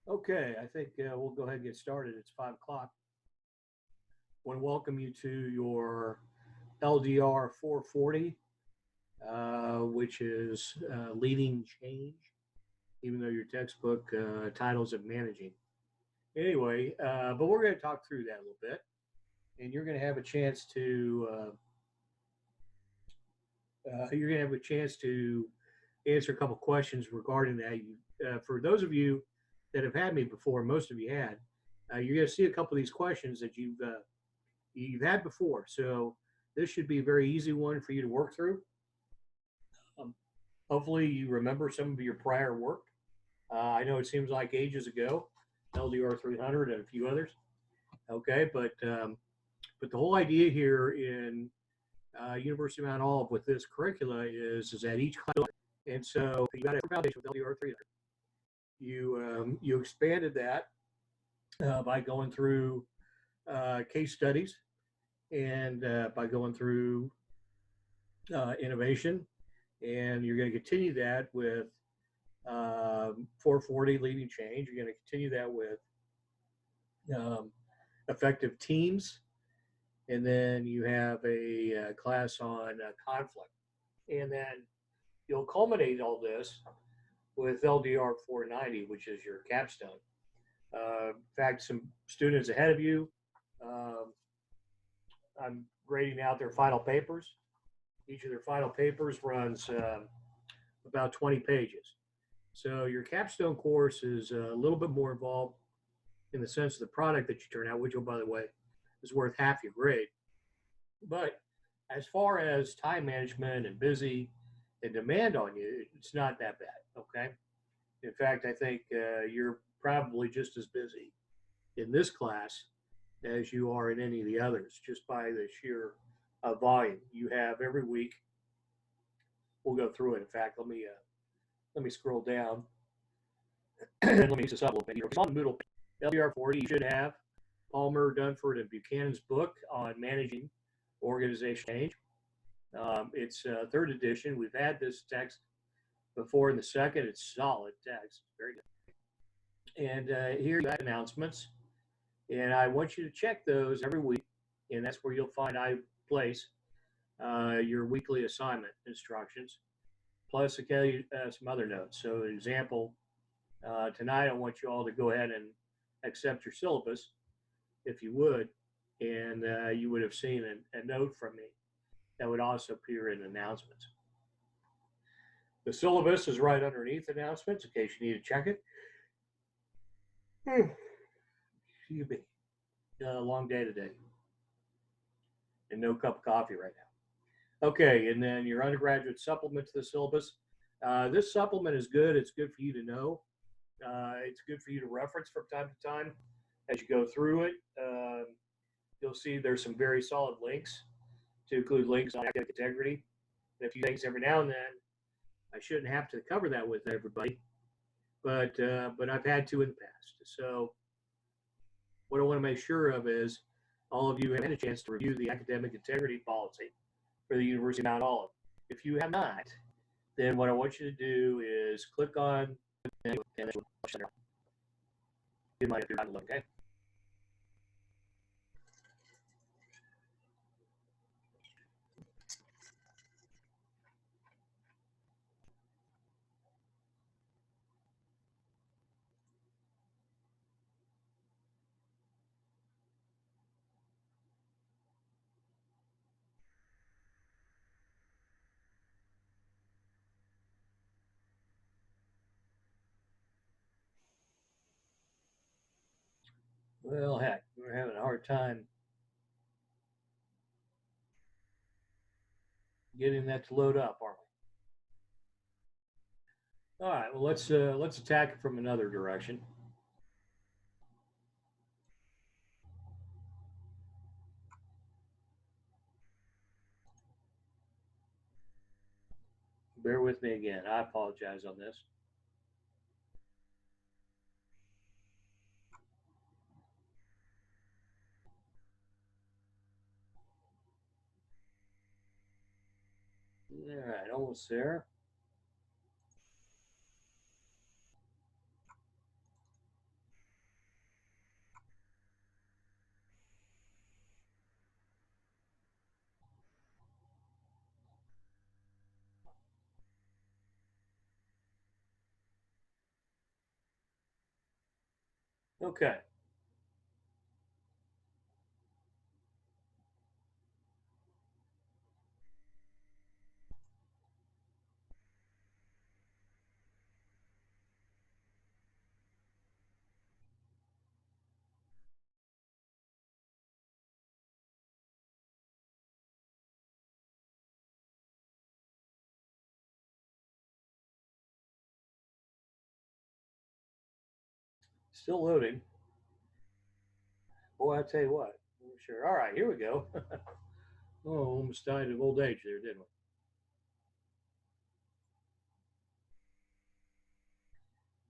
Okay, I think we'll go ahead and get started. It's 5 o'clock. I want to welcome you to your LDR 440, which is leading change, even though your textbook titles it managing. Anyway, but we're going to talk through that a little bit, and you're going to have a chance to answer a couple questions regarding that. For those of you that have had me before, most of you had, you're going to see a couple of these questions that you've had before. So this should be a very easy one for you to work through. Um, Hopefully, you remember some of your prior work. I know it seems like ages ago, LDR 300 and a few others. Okay, but the whole idea here in University of Mount Olive with this curricula is that each class, and so you got a foundation with LDR 300. You expanded that by going through case studies and by going through innovation, and you're going to continue that with 440 leading change. You're going to continue that with um, effective teams, and then you have a class on conflict, and then you'll culminate all this with LDR 490, which is your capstone. In fact, some students ahead of you, um, I'm grading out their final papers. Each of their final papers runs about 20 pages. So your capstone course is a little bit more involved in the sense of the product that you turn out, which, oh, by the way, is worth half your grade. But as far as time management and busy and demand on you, it's not that bad. Okay. In fact, I think you're probably just as busy in this class as you are in any of the others, just by the sheer volume you have every week. We'll go through it. In fact, let me scroll down and let me use this up a little bit here. On the Moodle LDR 40, you should have Palmer, Dunford, and Buchanan's book on managing organization change. It's third edition. We've had this text before in the second. It's solid text, very good. And here you have announcements, and I want you to check those every week, and that's where you'll find I place your weekly assignment instructions, plus some other notes. So, an example, tonight I want you all to go ahead and accept your syllabus, if you would, and you would have seen a note from me that would also appear in announcements. The syllabus is right underneath announcements in case you need to check it. Excuse me. Long day today. And no cup of coffee right now. Okay, and then your undergraduate supplement to the syllabus. This supplement is good. It's good for you to know. It's good for you to reference from time to time as you go through it. You'll see there's some very solid links to include links on academic integrity. And a few things every now and then. I shouldn't have to cover that with everybody, but I've had to in the past. So what I want to make sure of is all of you have had a chance to review the academic integrity policy for the University of Mount Olive. If you have not, then what I want you to do is click on and okay? Well, heck, we're having a hard time getting that to load up, aren't we? All right. Well, let's attack it from another direction. Bear with me again. I apologize on this. All right, almost there. Okay. Still loading. Boy, I tell you what. Sure. All right, here we go. Oh, almost died of old age there, didn't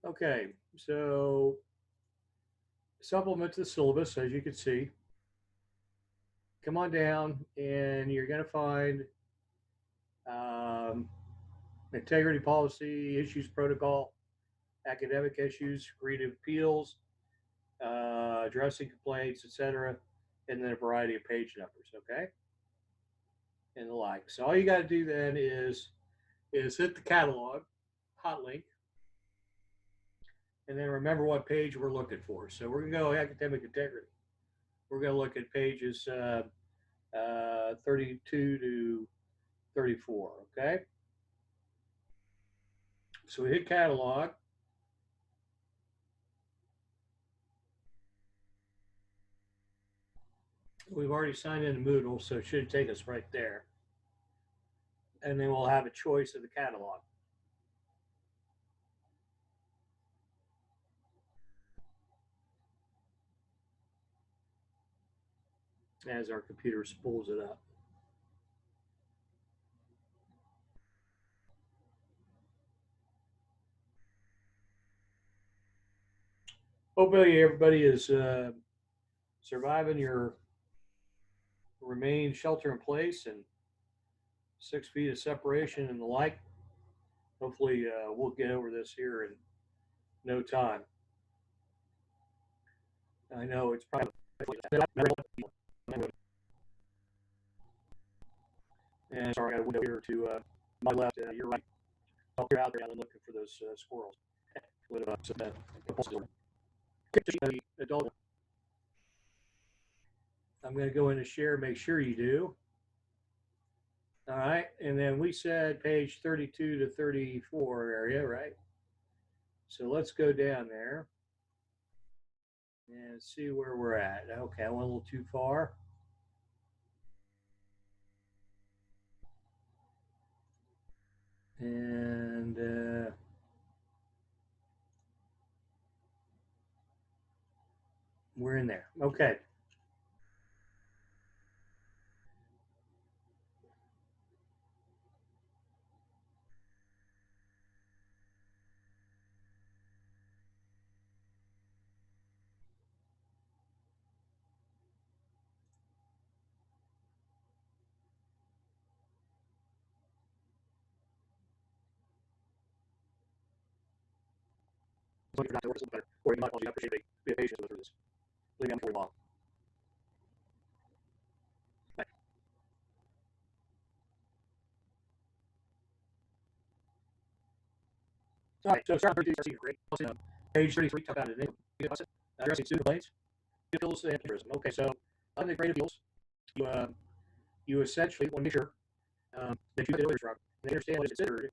we? Okay, so supplement to the syllabus, as you can see. Come on down, and you're going to find um, integrity policy, issues protocol, academic issues, creative appeals, addressing complaints, etc., and then a variety of page numbers. Okay, and the like. So all you got to do then is hit the catalog, hot link, and then remember what page we're looking for. So we're going to go academic integrity. We're going to look at pages 32 to 34. Okay. So we hit catalog. We've already signed into Moodle, so it should take us right there. And then we'll have a choice of the catalog as our computer spools it up. Hopefully everybody is surviving your remain shelter in place and 6 feet of separation and the like. Hopefully we'll get over this here in no time. I know it's probably and sorry, I got a window here to my left. You're right. You're out there looking for those squirrels. Adult. I'm going to go into share. Make sure you do. All right, and then we said page 32 to 34 area, right? So let's go down there and see where we're at. Okay, I went a little too far. And we're in there. Okay. Or you might want to appreciate be patient with this. Leave me for long. All right, so start 32, great. Page 33, talk about it. Addressing student complaints, appeals and tourism. Okay, so on the great appeals, you, you essentially want to make sure that you have the lawyers wrong. They understand what is considered.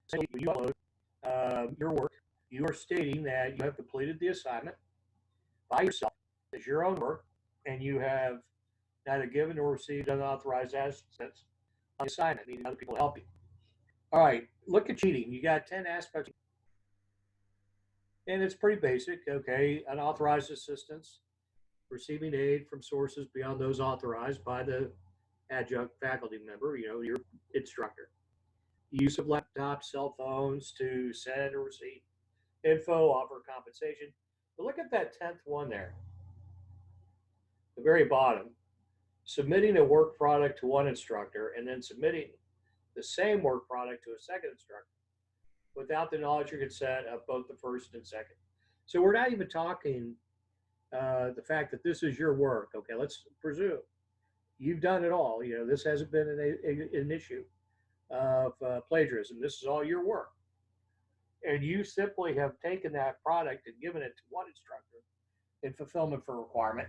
So when you upload your work, you are stating that you have completed the assignment by yourself as your own work, and you have neither given nor received unauthorized assets on the assignment, needing other people to help you. All right, look at cheating. You got 10 aspects, and it's pretty basic. Okay, unauthorized assistance, receiving aid from sources beyond those authorized by the adjunct faculty member, your instructor. Use of laptops, cell phones to send or receive info, offer compensation. But look at that 10th one there, the very bottom. Submitting a work product to one instructor and then submitting the same work product to a second instructor without the knowledge or consent of both the first and second. So we're not even talking the fact that this is your work. Okay, let's presume you've done it all. This hasn't been an issue of plagiarism. This is all your work. and you simply have taken that product and given it to one instructor in fulfillment for requirement,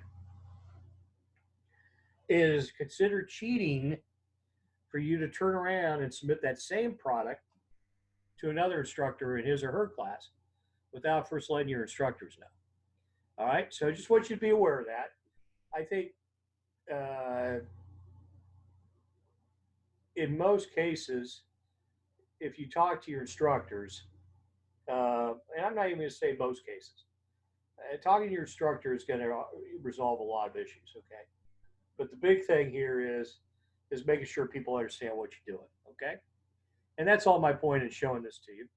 it is considered cheating for you to turn around and submit that same product to another instructor in his or her class without first letting your instructors know. All right, so I just want you to be aware of that. I think uh, in most cases, if you talk to your instructors, and I'm not even going to say most cases, talking to your instructor is going to resolve a lot of issues. Okay, but the big thing here is making sure people understand what you're doing. Okay, and that's all my point in showing this to you.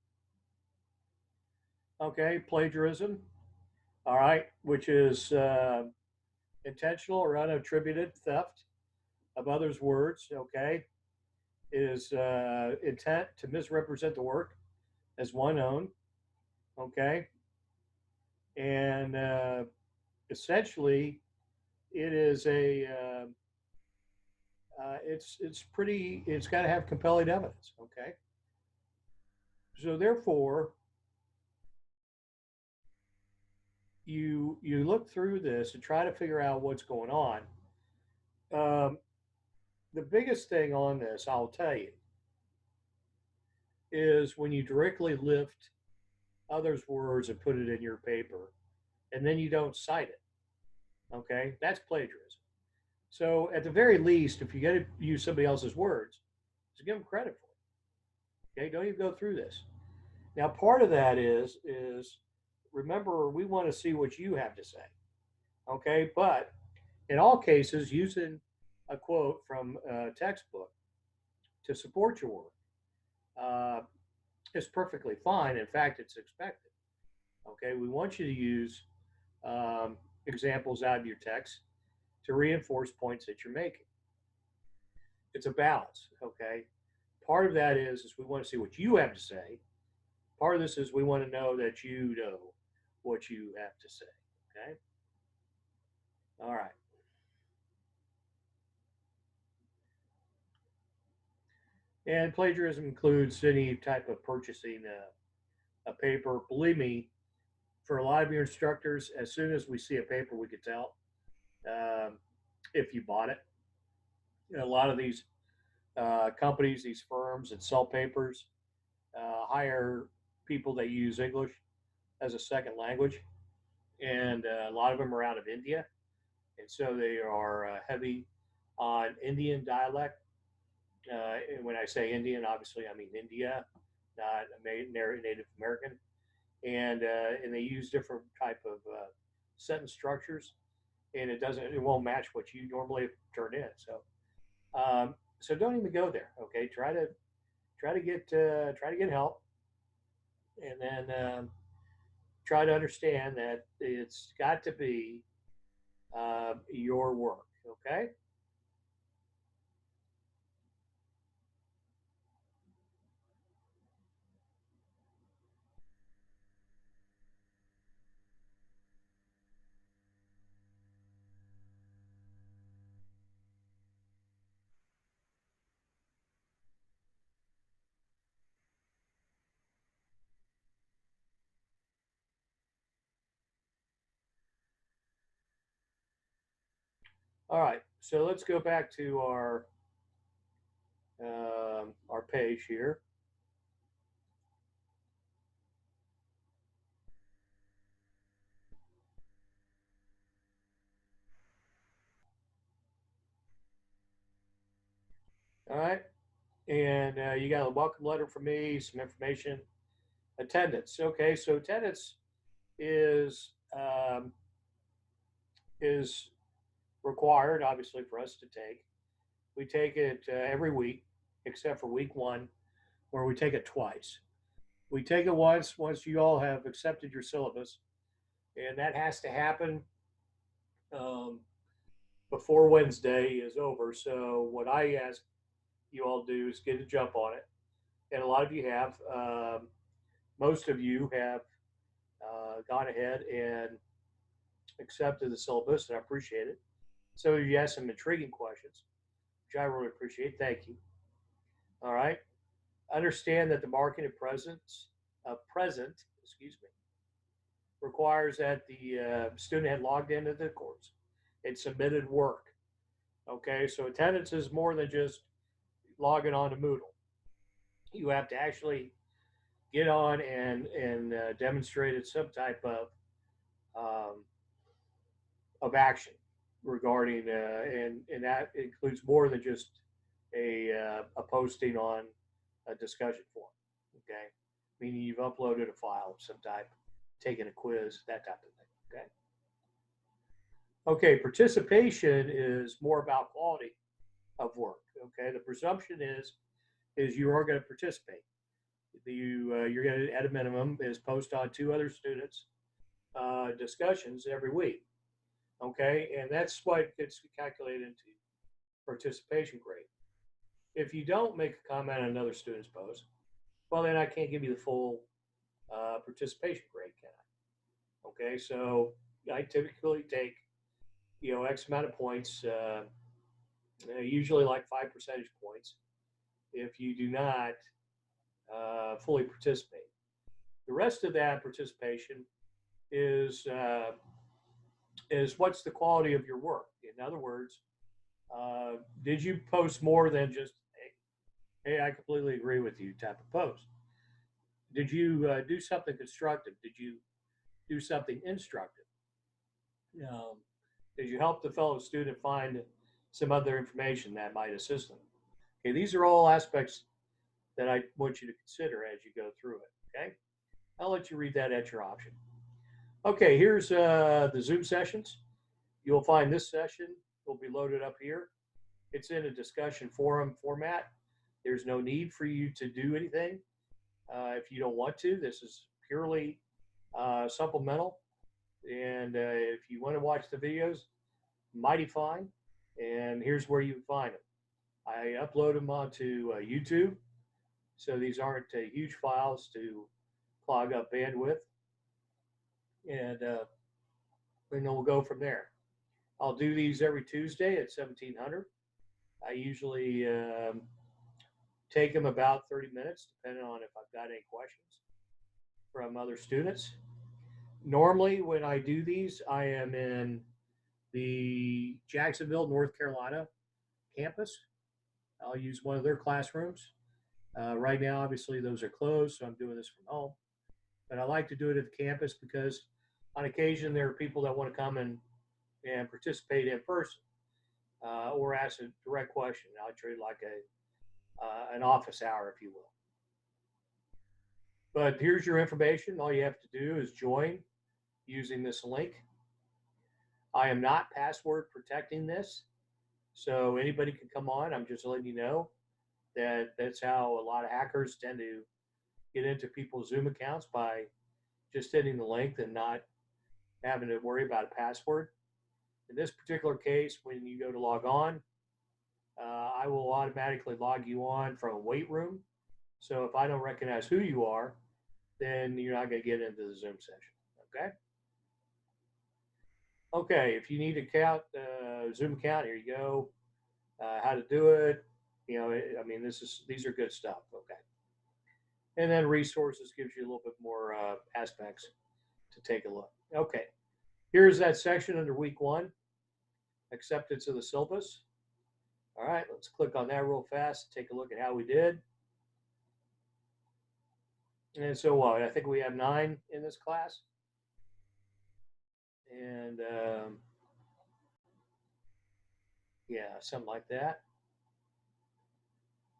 Okay, plagiarism. All right, which is intentional or unattributed theft of others' words. Okay, is intent to misrepresent the work as one own. Okay, and essentially, it is a it's pretty. It's got to have compelling evidence. Okay, so therefore, you look through this and try to figure out what's going on. Um, the biggest thing on this, I'll tell you, is when you directly lift others' words and put it in your paper, and then you don't cite it. Okay, that's plagiarism. So at the very least, if you got to use somebody else's words, just give them credit for it. Okay, don't even go through this. Now, part of that is remember we want to see what you have to say. Okay, but in all cases, using a quote from a textbook to support your work uh, is perfectly fine. In fact, it's expected. Okay, we want you to use examples out of your text to reinforce points that you're making. It's a balance. Okay, part of that is we want to see what you have to say. Part of this is we want to know that you know what you have to say. Okay, all right. And plagiarism includes any type of purchasing a paper. Believe me, for a lot of your instructors, as soon as we see a paper, we could tell um, if you bought it. You know, a lot of these companies, these firms that sell papers, hire people that use English as a second language, and a lot of them are out of India, and so they are heavy on Indian dialect. And when I say Indian, obviously I mean India, not Native American, and they use different type of sentence structures, and it won't match what you normally turn in. So don't even go there. Okay, try to get help, and then try to understand that it's got to be your work. Okay. All right. So let's go back to our page here. All right. And you got a welcome letter from me, some information, attendance. Okay. So attendance is um, is required, obviously, for us to take. We take it every week, except for week one, where we take it twice. We take it once you all have accepted your syllabus, and that has to happen um, before Wednesday is over. So what I ask you all do is get a jump on it, and a lot of you have. Most of you have gone ahead and accepted the syllabus, and I appreciate it. So you asked some intriguing questions, which I really appreciate. Thank you. All right. Understand that the marketing presence present, excuse me, requires that the student had logged into the course and submitted work. Okay, so attendance is more than just logging on to Moodle. You have to actually get on and demonstrated some type um, of action regarding and that includes more than just a posting on a discussion forum. Okay, meaning you've uploaded a file of some type, taken a quiz, that type of thing. Okay. Okay, participation is more about quality of work. Okay, the presumption is you are going to participate. You're going to, at a minimum, is post on 2 other students' discussions every week. Okay, and that's what gets calculated into participation grade. If you don't make a comment on another student's post, well, then I can't give you the full participation grade, can I? Okay, so I typically take X amount of points, usually like 5 percentage points, if you do not fully participate. The rest of that participation is what's the quality of your work. In other words, did you post more than just hey, I completely agree with you type of post? Did you do something constructive? Did you do something instructive? Um, did you help the fellow student find some other information that might assist them? Okay, these are all aspects that I want you to consider as you go through it. Okay, I'll let you read that at your option. Okay, here's the Zoom sessions. You'll find this session will be loaded up here. It's in a discussion forum format. There's no need for you to do anything if you don't want to. This is purely supplemental. And if you want to watch the videos, mighty fine. And here's where you find them. I upload them onto YouTube. So these aren't huge files to clog up bandwidth. And then we'll go from there. I'll do these every Tuesday at 1700. I usually take them about 30 minutes, depending on if I've got any questions from other students. Normally, when I do these, I am in the Jacksonville, North Carolina campus. I'll use one of their classrooms. Right now, obviously, those are closed, so I'm doing this from home. But I like to do it at the campus because on occasion, there are people that want to come and participate in person or ask a direct question. I treat it like an office hour, if you will. But here's your information. All you have to do is join using this link. I am not password protecting this, so anybody can come on. I'm just letting you know that that's how a lot of hackers tend to get into people's Zoom accounts, by just hitting the link and not having to worry about a password. In this particular case, when you go to log on, I will automatically log you on from a wait room. So if I don't recognize who you are, then you're not going to get into the Zoom session. Okay. Okay. If you need a Zoom account, here you go. How to do it. I mean, these are good stuff. Okay. And then resources gives you a little bit more aspects to take a look. Okay. Here's that section under week 1, acceptance of the syllabus. All right, let's click on that real fast, take a look at how we did. And so I think we have 9 in this class. And yeah, something like that.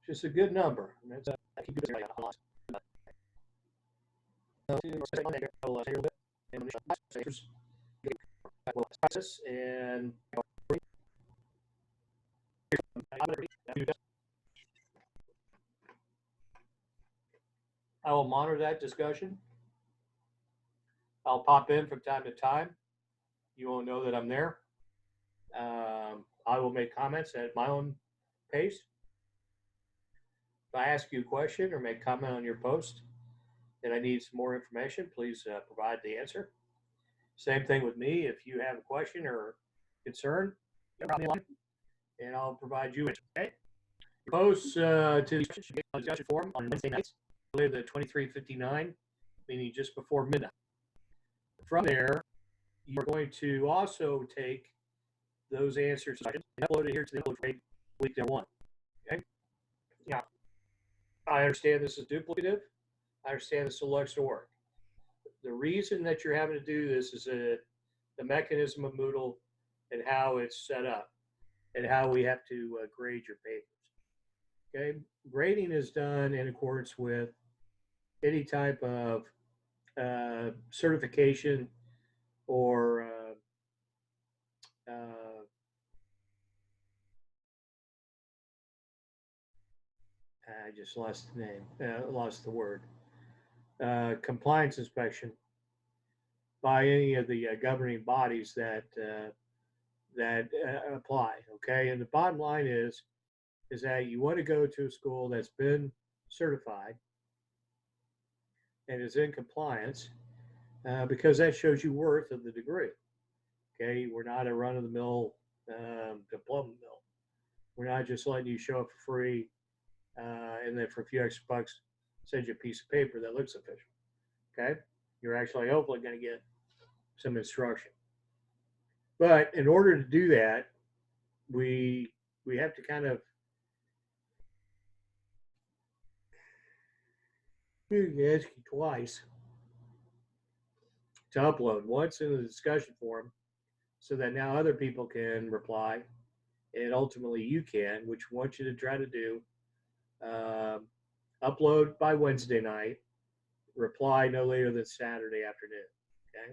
Just a good number. And that's, I keep doing it a lot. And I will monitor that discussion. I'll pop in from time to time. You will know that I'm there. I will make comments at my own pace. If I ask you a question or make comment on your post and I need some more information, please provide the answer. Same thing with me. If you have a question or concern, and I'll provide you. Okay. Posts to the discussion forum on Wednesday nights, the 2359 meaning just before midnight. From there, you're going to also take those answers and upload it here to the upload rate week number 1. Okay. Now, I understand this is duplicative. I understand this is a lot extra work. The reason that you're having to do this is the mechanism of Moodle and how it's set up and how we have to grade your papers. Okay, grading is done in accordance with any type of certification or I just lost the name, lost the word, compliance inspection by any of the governing bodies that apply. Okay, and the bottom line is that you want to go to a school that's been certified and is in compliance because that shows you worth of the degree. Okay, we're not a run-of-the-mill diploma mill. We're not just letting you show up for free and then for a few extra bucks send you a piece of paper that looks official. Okay, you're actually hopefully going to get some instruction. But in order to do that, we have to kind of ask you twice to upload, once in the discussion forum so that now other people can reply and ultimately you can, which we want you to try to do. Upload by Wednesday night, reply no later than Saturday afternoon. Okay,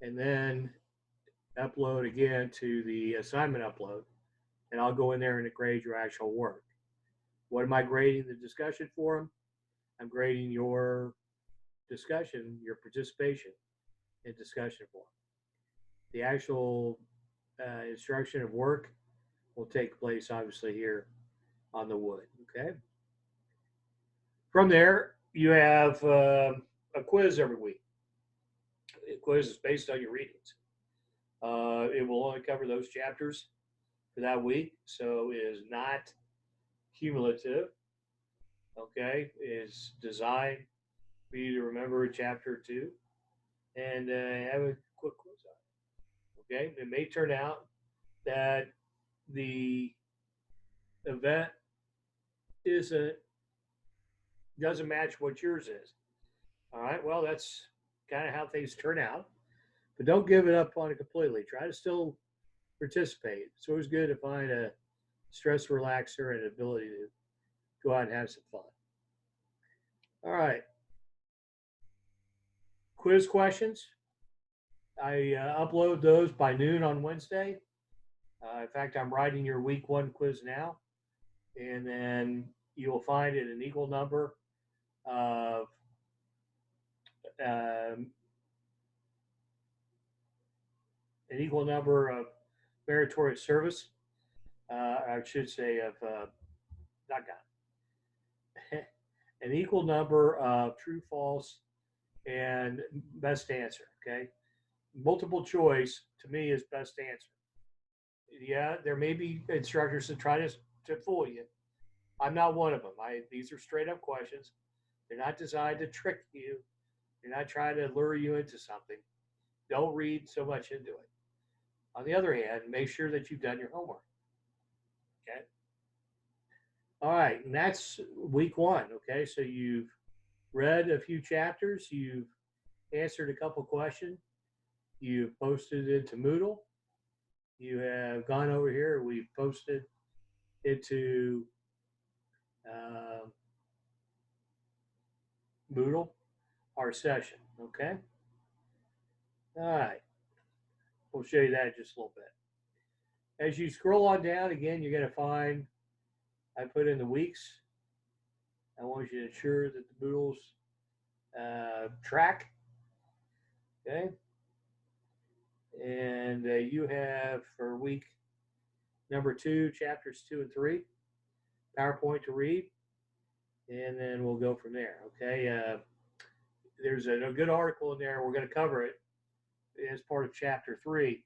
and then upload again to the assignment upload, and I'll go in there and grade your actual work. What am I grading the discussion forum? I'm grading your discussion, your participation in discussion forum. The actual instruction of work will take place obviously here on the wood. Okay. From there, you have a quiz every week. The quiz is based on your readings. It will only cover those chapters for that week, so it is not cumulative. Okay, it's designed for you to remember a chapter or two and have a quick quiz on it. Okay, it may turn out that the event doesn't match what yours is. All right, well, that's kind of how things turn out, but don't give it up on it completely. Try to still participate. It's always good to find a stress relaxer and an ability to go out and have some fun. All right. Quiz questions. I upload those by noon on Wednesday. In fact, I'm writing your week 1 quiz now. And then you will find it an equal number of meritorious service. I should say of an equal number of true, false, and best answer. Okay, multiple choice to me is best answer. Yeah, there may be instructors that try to fool you. I'm not one of them. These are straight up questions. They're not designed to trick you. They're not trying to lure you into something. Don't read so much into it. On the other hand, make sure that you've done your homework. Okay. All right, and that's week 1. Okay, so you've read a few chapters, you've answered a couple questions, you've posted it to Moodle, you have gone over here, we've posted it to Moodle, our session. Okay. All right. We'll show you that in just a little bit. As you scroll on down, again, you're going to find I put in the weeks. I want you to ensure that the Moodle's track. Okay. And you have for week number 2, chapters 2 and 3, PowerPoint to read. And then we'll go from there. Okay. There's a good article in there. We're going to cover it as part of chapter 3.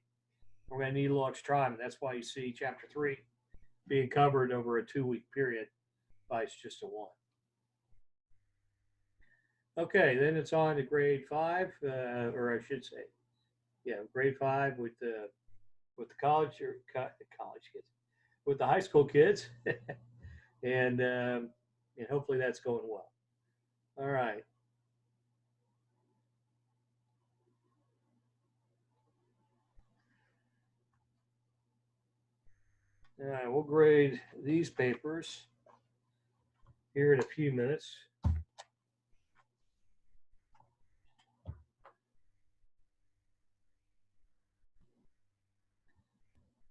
We're going to need a little extra time. And that's why you see chapter 3 being covered over a 2-week period by just a 1. Okay, then it's on to grade 5, or I should say, yeah, grade 5 with the college or college kids, with the high school kids, and hopefully that's going well. All right. All right, we'll grade these papers here in a few minutes.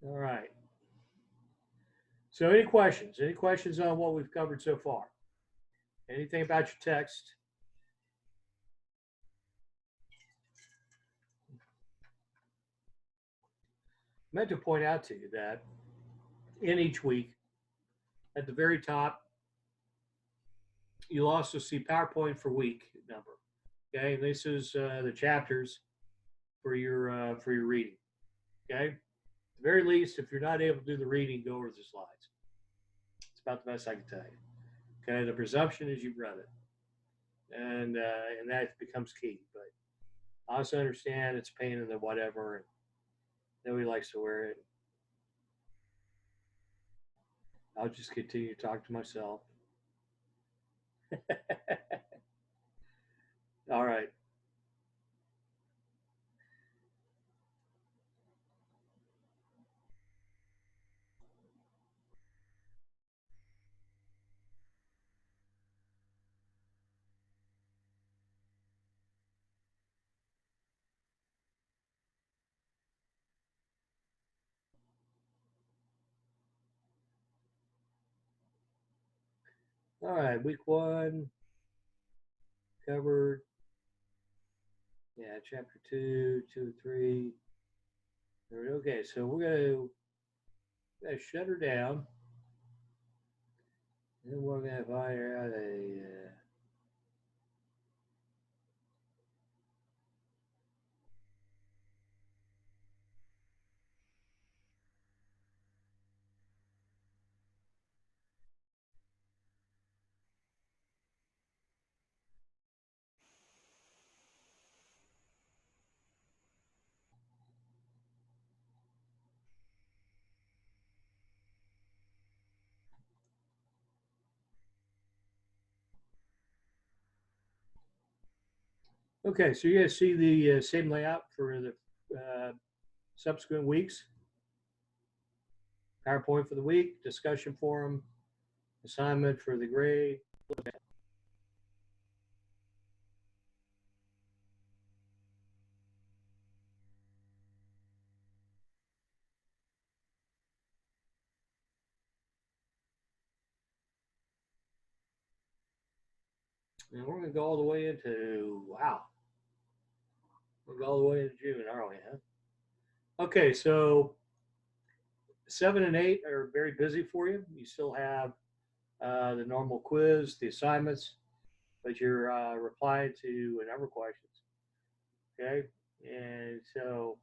All right. So, any questions? Any questions on what we've covered so far? Anything about your text? I meant to point out to you that in each week, at the very top, you'll also see PowerPoint for week number. Okay, and this is the chapters for your reading. Okay, at the very least, if you're not able to do the reading, go over the slides. It's about the best I can tell you. Okay, the presumption is you've read it, and that becomes key. But I also understand it's a pain in the whatever, and nobody likes to wear it. I'll just continue to talk to myself. All right. All right. Week 1 covered. Yeah, chapter 2, 2 and 3. Okay, so gonna shut her down, and then we're gonna fire out a. Okay, so you're gonna see the same layout for the subsequent weeks. PowerPoint for the week, discussion forum, assignment for the grade. And we're gonna go all the way into wow. We'll go all the way into June, aren't we? Huh? Okay, so 7 and 8 are very busy for you. You still have the normal quiz, the assignments, but you're replying to a number of questions. Okay, and so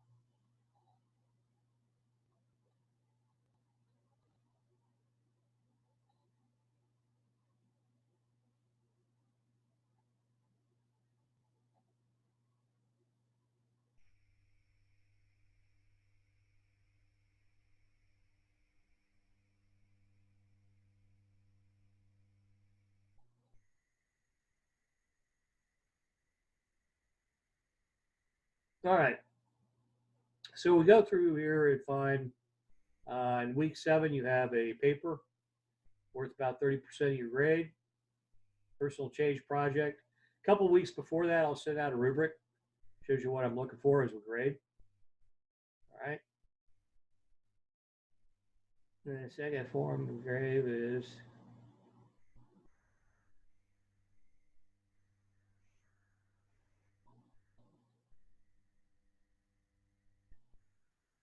all right. So we go through here and find in week 7 you have a paper worth about 30% of your grade, personal change project. A couple of weeks before that, I'll send out a rubric. Shows you what I'm looking for as a grade. All right. And the second form of grade is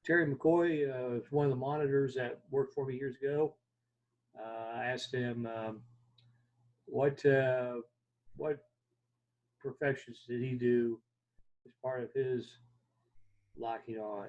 Terry McCoy was one of the monitors that worked for me years ago. I asked him what what perfections did he do as part of his locking on.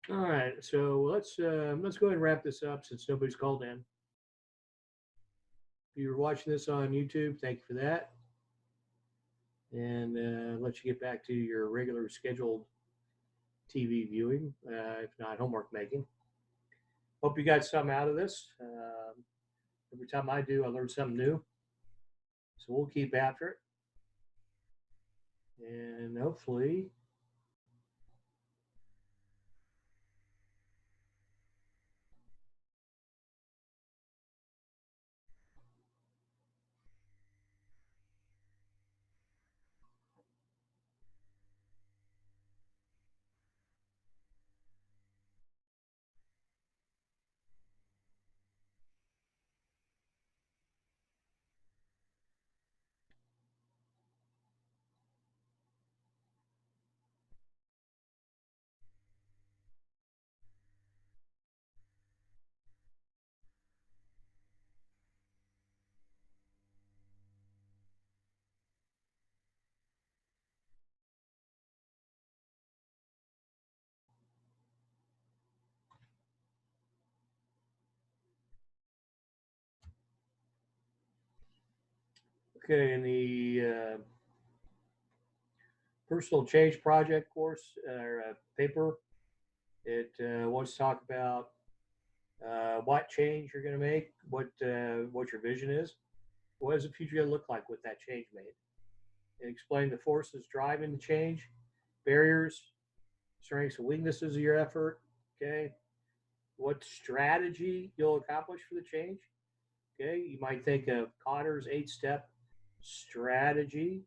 All right, so let's go ahead and wrap this up since nobody's called in. If you're watching this on YouTube, thank you for that, and let you get back to your regular scheduled TV viewing, if not homework making. Hope you got some out of this. Every time I do, I learn something new. So we'll keep after it, and hopefully, okay. In the personal change project course or paper, it wants to talk about what change you're going to make, what your vision is, what does the future going to look like with that change made, and explain the forces driving the change, barriers, strengths and weaknesses of your effort. Okay, what strategy you'll accomplish for the change. Okay, you might think of Cotter's 8-step strategy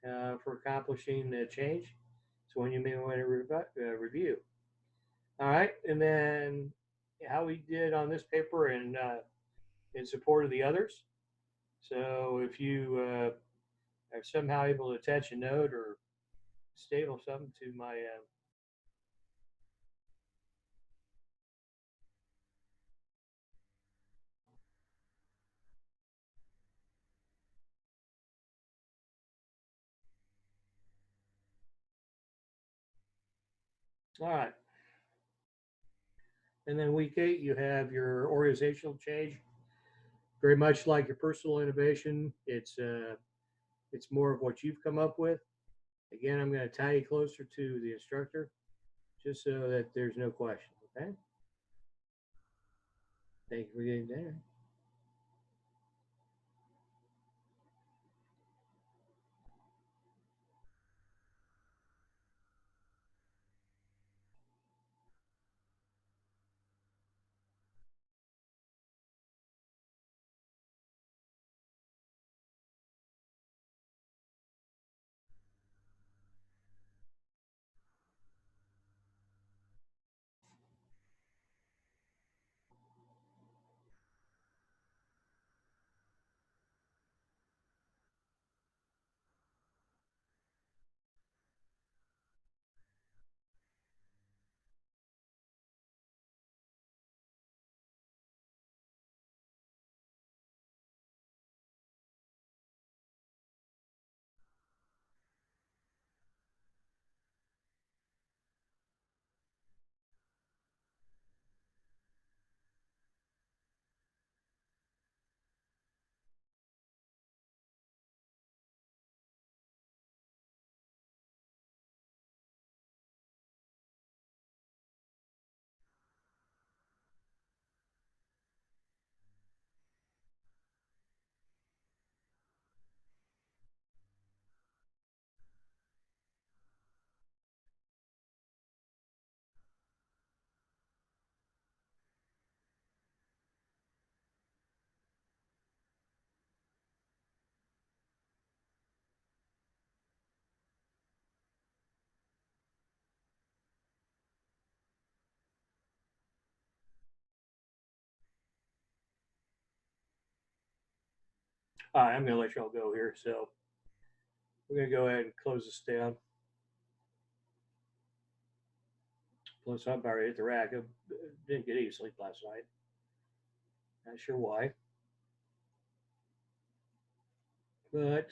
for accomplishing the change. So when you may want to review. All right, and then how we did on this paper and in support of the others. So if you are somehow able to attach a note or staple something to my all right. And then week 8, you have your organizational change. Very much like your personal innovation, it's more of what you've come up with. Again, I'm going to tie you closer to the instructor, just so that there's no question. Okay. Thank you for getting there. All right, I'm going to let y'all go here. So we're going to go ahead and close this down. Plus, I'm about to hit the rack. I didn't get any sleep last night. Not sure why, but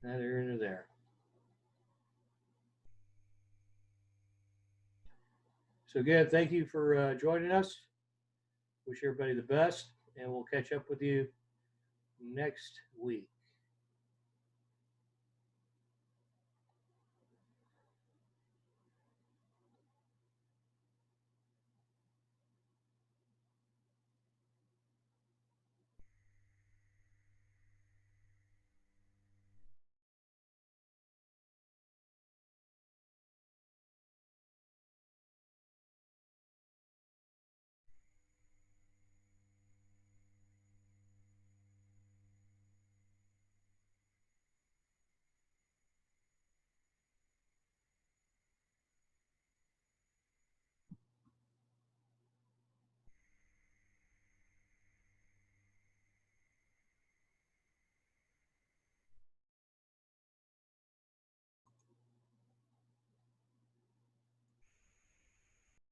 neither here nor there. So again, thank you for joining us. Wish everybody the best, and we'll catch up with you next week.